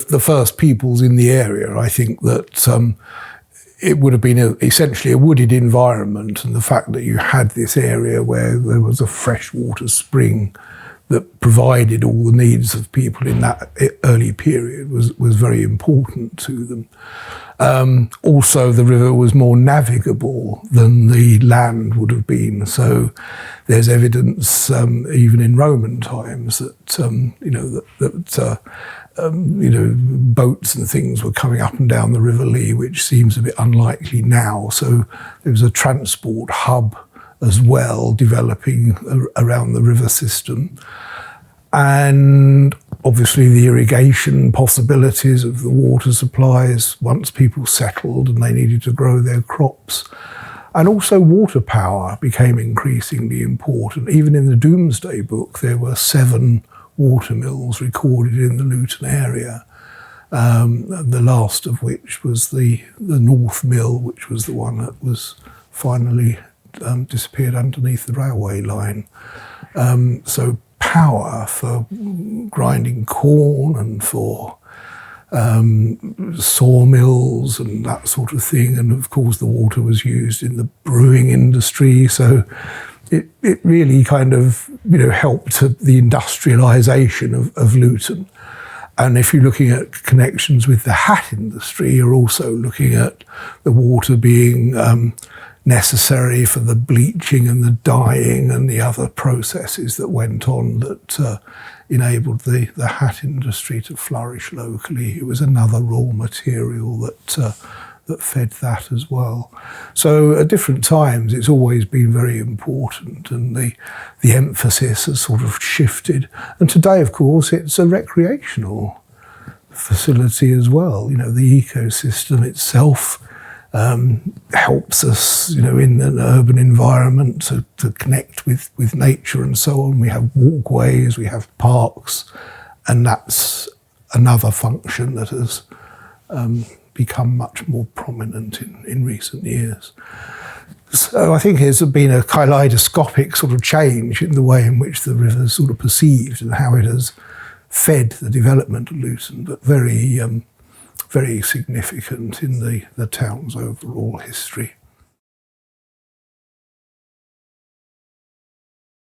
the first peoples in the area, I think that it would have been essentially a wooded environment, and the fact that you had this area where there was a freshwater spring that provided all the needs of people in that early period was very important to them. Also, the river was more navigable than the land would have been. So there's evidence, even in Roman times, that boats and things were coming up and down the River Lee, which seems a bit unlikely now. So there was a transport hub as well developing around the river system. And obviously the irrigation possibilities of the water supplies once people settled and they needed to grow their crops. And also water power became increasingly important. Even in the Domesday Book, there were 7 water mills recorded in the Luton area, the last of which was the North Mill, which was the one that was finally disappeared underneath the railway line. So power for grinding corn and for sawmills and that sort of thing. And of course the water was used in the brewing industry. So it really kind of, helped the industrialisation of Luton. And if you're looking at connections with the hat industry, you're also looking at the water being necessary for the bleaching and the dyeing and the other processes that went on that enabled the hat industry to flourish locally. It was another raw material that fed that as well. So at different times, it's always been very important, and the emphasis has sort of shifted. And today, of course, it's a recreational facility as well. The ecosystem itself helps us, in an urban environment to connect with nature and so on. We have walkways, we have parks, and that's another function that has become much more prominent in recent years. So I think there's been a kaleidoscopic sort of change in the way in which the river is sort of perceived and how it has fed the development of Luton, but very significant in the town's overall history.